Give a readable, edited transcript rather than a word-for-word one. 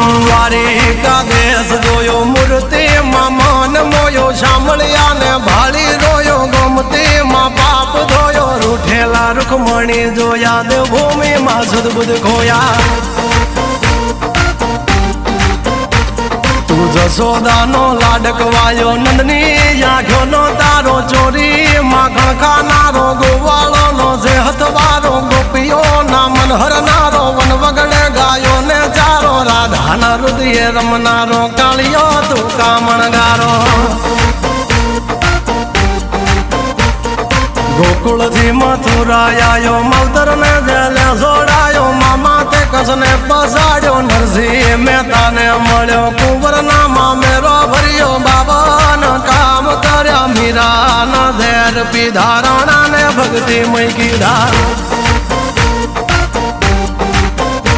દ્વારિકા દેશ જોયો મૂર્તિમાં મન મોયો સાંભળ્યા ને ભાળી રોયો ગોમતીમાં પાપ ધોયો રૂઠેલા રૂખમણી જોયા દેવભૂમિમાં સદબુદ્ધ ખોયા તું જશોદાનો લાડકવાયો નંદની આંખોનો તારો ચોરી માખણ ખાનારો ગોવાળોનો જે હથવારો ગોપીઓના મન હરનારો વન વગડે ગાયો ને ચારો રાધાના હૃદયે રમનારો કાળિયો તું કામણગારો ગોકુળથી મથુરા આયો માવતર ને જેલે જોડાયો મામા તે કસને પસાડ્યો નરસિંહ મહેતાને મળ્યો કુંવરના મામેરો ભર્યો બાબાના કામ કર્યા મીરાના ઝેર પીધા રાણાને ભક્તિ મય કીધા